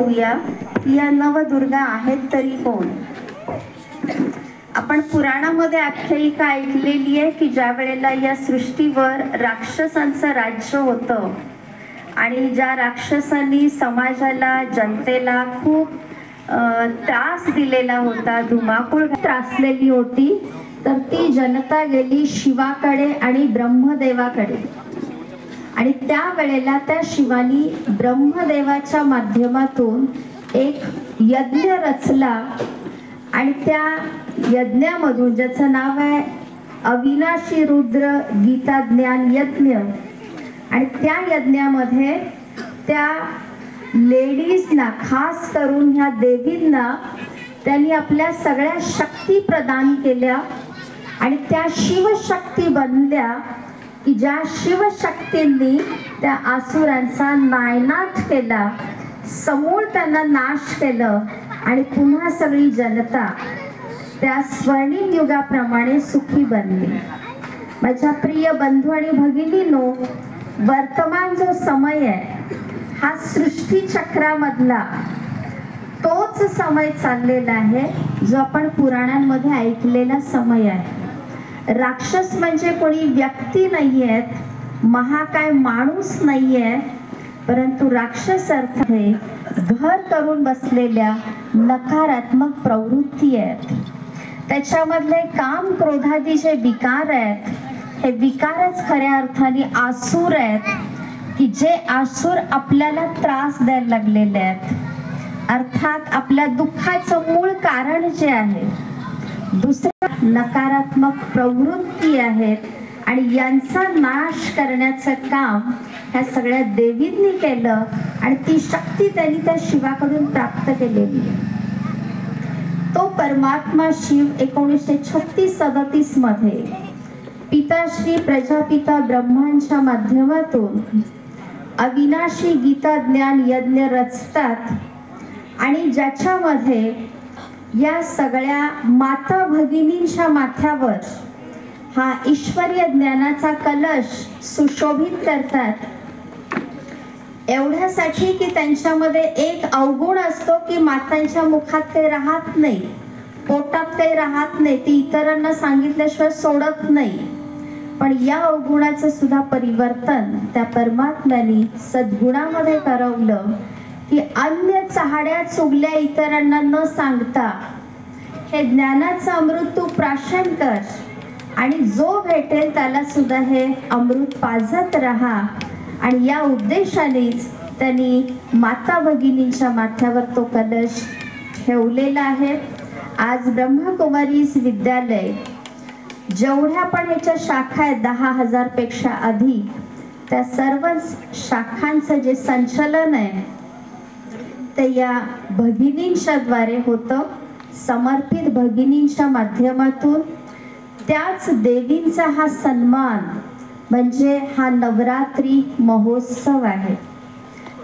या नवदुर्गा आहेत तरी कोण. आपण पुराणामध्ये आख्यायिका ऐकलेली आहे की ज्या वेळेला या सृष्टीवर राक्षसांचं राज्य होतं आणि ज्या राक्षसांनी समाजाला जनतेला खूप त्रास दिलेला होता, धुमाकूळ त्रासलेली होती, तर ती जनता गेली शिवाकडे आणि ब्रह्मदेवाकडे. आणि त्या वेळेला त्या शिवानी ब्रह्मदेवाच्या माध्यमातून एक यज्ञ रचला आणि त्या यज्ञामधून, ज्याचं नाव आहे अविनाशी रुद्र गीता ज्ञान यज्ञ, आणि त्या यज्ञामध्ये त्या लेडीजना, खास करून ह्या देवींना त्यांनी आपल्या सगळ्या शक्ती प्रदान केल्या आणि त्या शिवशक्ती बनल्या की ज्या शिवशक्तींनी त्या आसुरांचा नायनाट केला, समूळ त्यांना नाश केलं आणि पुन्हा सगळी जनता त्या स्वर्णिम युगाप्रमाणे सुखी बनली. माझ्या प्रिय बंधू आणि भगिनींनो, वर्तमान जो समय आहे हा सृष्टी चक्रामधला तोच समय चाललेला आहे जो आपण पुराणांमध्ये ऐकलेला समय आहे. राक्षस म्हणजे कोणी व्यक्ती नाही आहेत, महाकाय माणूस नाही आहे, परंतु राक्षस अर्थ आहे घर करून बसलेल्या नकारात्मक प्रवृत्ती आहेत. त्याच्यामधले काम क्रोधादी जे विकार आहेत, हे विकारच खऱ्या अर्थाने आसूर आहेत की जे आसूर आपल्याला त्रास द्यायला लागलेले आहेत. अर्थात आपल्या दुःखाचं मूळ कारण जे आहे दुसऱ्या नकारात्मक प्रवृत्ती आहेत आणि यांचा नाश करण्याचं काम ह्या सगळ्या देवींनी केलं आणि ती शक्ती त्यांनी त्या शिवाकडून प्राप्त केलेली. तो परमात्मा शिव 1936-37 मध्ये पिताश्री प्रजापिता ब्रह्मांच्या माध्यमातून अविनाशी गीता ज्ञान यज्ञ रचतात आणि ज्याच्यामध्ये या सगळ्या माता भगिनींच्या माथ्यावर हा ईश्वरीय ज्ञानाचा कलश सुशोभित करतात. एवढ्यासाठी की त्यांच्यामध्ये एक अवगुण असतो की मातांच्या मुखात काही राहत नाही, पोटात काही राहत नाही, ती इतरांना सांगितल्याशिवाय सोडत नाही. पण या अवगुणाचं सुद्धा परिवर्तन त्या परमात्म्याने सद्गुणामध्ये करवलं की अन्य चहाड्या चुगल्या इतरांना न सांगता हे ज्ञानाचं अमृत तू प्राशन कर आणि जो भेटेल त्याला सुद्धा हे अमृत पाजत राहा. आणि या उद्देशानेच त्यांनी माता भगिनींच्या माथ्यावर तो कलश ठेवलेला आहे. आज ब्रह्मकुमारीज विद्यालय जेवढ्या पण ह्याच्या शाखा आहेत 10,000 पेक्षा अधिक, त्या सर्व शाखांचं जे संचलन आहे ते या भगिनींच्या द्वारे होतं. समर्पित भगिनींच्या माध्यमातून त्याच देवींचा हा सन्मान म्हणजे हा नवरात्री महोत्सव आहे.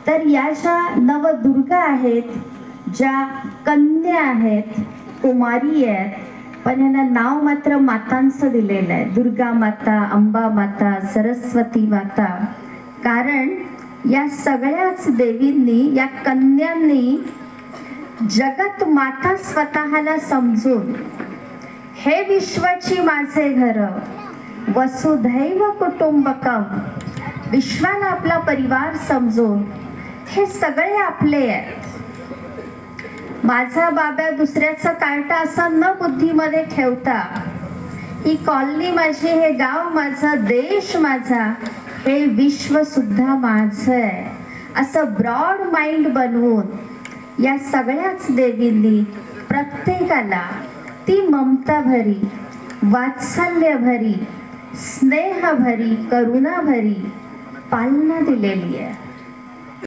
तर या ज्या नवदुर्गा आहेत, ज्या कन्या आहेत, कुमारी आहेत, पण यांना नाव मात्र मातांचं दिलेलं आहे, दुर्गा माता, अंबा माता, सरस्वती माता. कारण या सगळ्याच देवींनी, या कन्यांनी जगत माता स्वतःला समजून हे विश्वाची माझे घर, वसुधैव कुटुंबकम, विश्वाला आपला परिवार समजून हे सगळे आपले आहेत. माझा बाबा दुसऱ्याचं कार्ट असं न बुद्धीमध्ये ठेवता ही कॉलनी माझी, हे गाव माझं, देश माझा, हे विश्व सुद्धा माझं आहे, असं ब्रॉड माइंड बनवून या सगळ्याच देवींनी प्रत्येकाला ती ममता भरी, वात्सल्य भरी, स्नेह भरी, करुणा भरी पालना दिलेली आहे.